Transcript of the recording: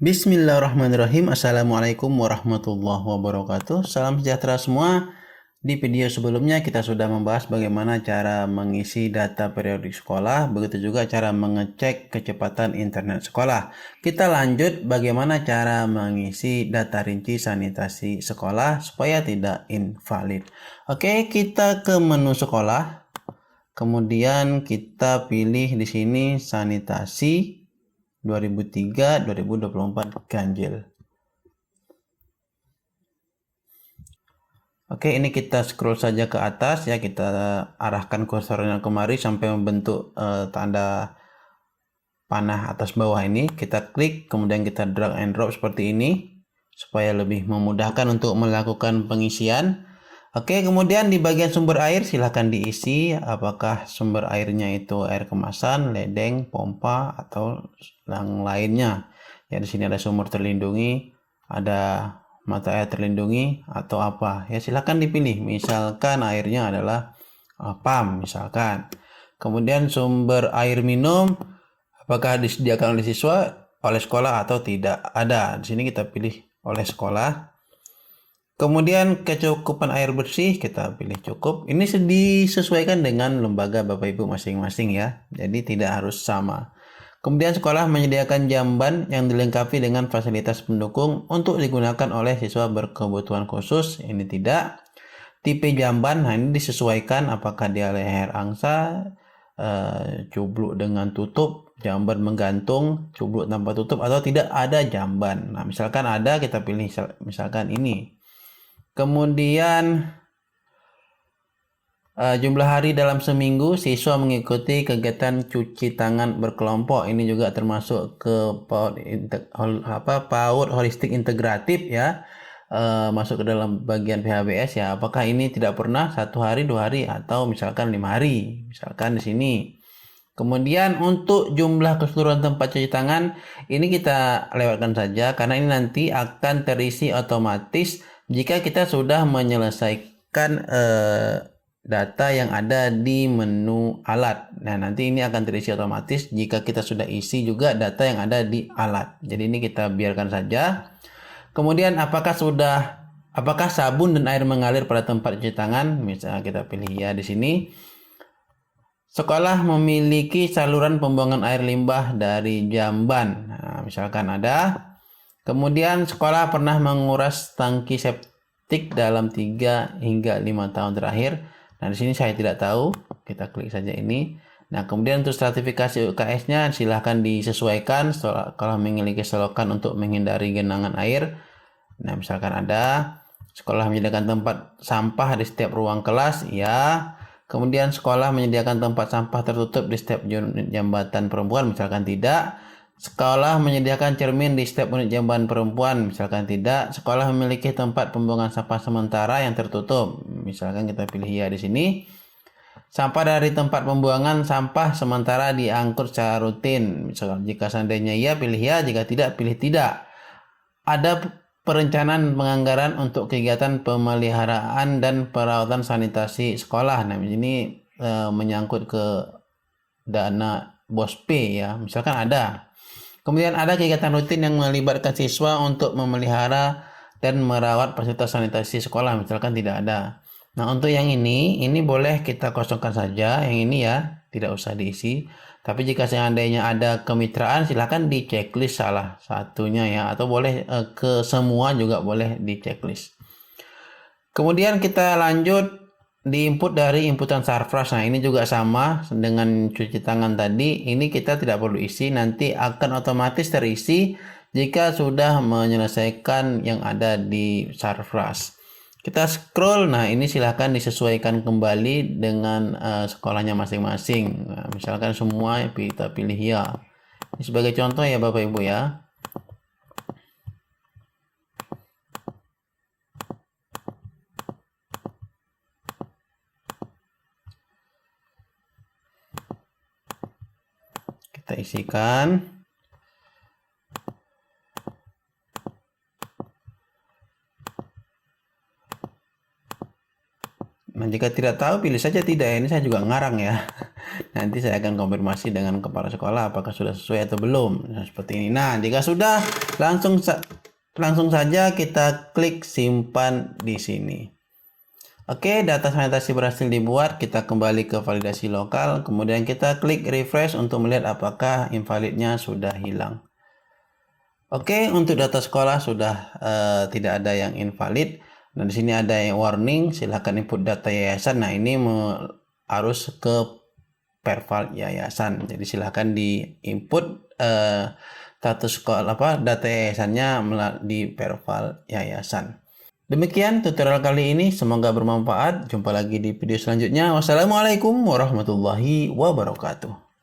Bismillahirrahmanirrahim. Assalamualaikum warahmatullahi wabarakatuh. Salam sejahtera semua. Di video sebelumnya kita sudah membahas bagaimana cara mengisi data periodik sekolah, begitu juga cara mengecek kecepatan internet sekolah. Kita lanjut bagaimana cara mengisi data rinci sanitasi sekolah supaya tidak invalid. Oke, kita ke menu sekolah. Kemudian kita pilih di sini sanitasi 2003-2024 ganjil. Oke, ini kita scroll saja ke atas ya, kita arahkan kursornya kemari sampai membentuk tanda panah atas bawah ini. Kita klik, kemudian kita drag and drop seperti ini supaya lebih memudahkan untuk melakukan pengisian. Oke, kemudian di bagian sumber air silahkan diisi apakah sumber airnya itu air kemasan, ledeng, pompa atau yang lainnya. Ya, di sini ada sumur terlindungi, ada mata air terlindungi atau apa. Ya, silahkan dipilih. Misalkan airnya adalah PAM misalkan. Kemudian sumber air minum apakah disediakan oleh siswa, oleh sekolah atau tidak. Ada. Di sini kita pilih oleh sekolah. Kemudian kecukupan air bersih kita pilih cukup. Ini disesuaikan dengan lembaga Bapak Ibu masing-masing ya. Jadi tidak harus sama. Kemudian sekolah menyediakan jamban yang dilengkapi dengan fasilitas pendukung untuk digunakan oleh siswa berkebutuhan khusus. Ini tidak. Tipe jamban, nah ini disesuaikan apakah dia leher angsa, cubluk dengan tutup, jamban menggantung, cubluk tanpa tutup atau tidak ada jamban. Nah misalkan ada kita pilih misalkan ini. Kemudian jumlah hari dalam seminggu siswa mengikuti kegiatan cuci tangan berkelompok. Ini juga termasuk ke PAUD holistik integratif ya. Masuk ke dalam bagian PHBS ya. Apakah ini tidak pernah 1 hari, 2 hari atau misalkan 5 hari. Misalkan di sini. Kemudian untuk jumlah keseluruhan tempat cuci tangan ini kita lewatkan saja karena ini nanti akan terisi otomatis jika kita sudah menyelesaikan data yang ada di menu alat. Nah, nanti ini akan terisi otomatis jika kita sudah isi juga data yang ada di alat. Jadi ini kita biarkan saja. Kemudian apakah sabun dan air mengalir pada tempat cuci tangan? Misalnya kita pilih ya di sini. Sekolah memiliki saluran pembuangan air limbah dari jamban. Nah, misalkan ada. Kemudian sekolah pernah menguras tangki septik dalam 3 hingga 5 tahun terakhir. Nah, di sini saya tidak tahu. Kita klik saja ini. Nah, kemudian untuk sertifikasi UKS-nya silahkan disesuaikan kalau memiliki selokan untuk menghindari genangan air. Nah, misalkan ada sekolah menyediakan tempat sampah di setiap ruang kelas, ya. Kemudian sekolah menyediakan tempat sampah tertutup di setiap unit jambatan perempuan, misalkan tidak. Sekolah menyediakan cermin di setiap unit jamban perempuan, misalkan tidak. Sekolah memiliki tempat pembuangan sampah sementara yang tertutup, misalkan kita pilih ya di sini. Sampah dari tempat pembuangan sampah sementara diangkut secara rutin, misalkan jika seandainya ya pilih ya, jika tidak pilih tidak. Ada perencanaan penganggaran untuk kegiatan pemeliharaan dan perawatan sanitasi sekolah. Nah, ini menyangkut ke dana BOSP ya, misalkan ada. Kemudian ada kegiatan rutin yang melibatkan siswa untuk memelihara dan merawat fasilitas sanitasi sekolah, misalkan tidak ada. Nah, untuk yang ini boleh kita kosongkan saja, yang ini ya, tidak usah diisi. Tapi jika seandainya ada kemitraan, silahkan di checklist salah satunya ya, atau boleh ke semua juga boleh di checklist. Kemudian kita lanjut di input dari inputan Sarfraz. Nah, ini juga sama dengan cuci tangan tadi. Ini kita tidak perlu isi, nanti akan otomatis terisi jika sudah menyelesaikan yang ada di Sarfraz. Kita scroll, nah ini silahkan disesuaikan kembali dengan sekolahnya masing-masing. Nah, misalkan semua kita pilih ya. Ini sebagai contoh ya Bapak Ibu ya. Kita isikan. Nah, jika tidak tahu pilih saja tidak. Ini saya juga ngarang ya. Nanti saya akan konfirmasi dengan kepala sekolah apakah sudah sesuai atau belum. Nah, seperti ini. Nah, jika sudah, langsung saja kita klik simpan di sini. Oke, data sanitasi berhasil dibuat. Kita kembali ke validasi lokal. Kemudian kita klik refresh untuk melihat apakah invalidnya sudah hilang. Oke, untuk data sekolah sudah tidak ada yang invalid. Nah, di sini ada yang warning, silakan input data yayasan. Nah, ini harus ke perval yayasan. Jadi silakan di input status sekolah data yayasannya di perval yayasan. Demikian tutorial kali ini, semoga bermanfaat. Jumpa lagi di video selanjutnya. Wassalamualaikum warahmatullahi wabarakatuh.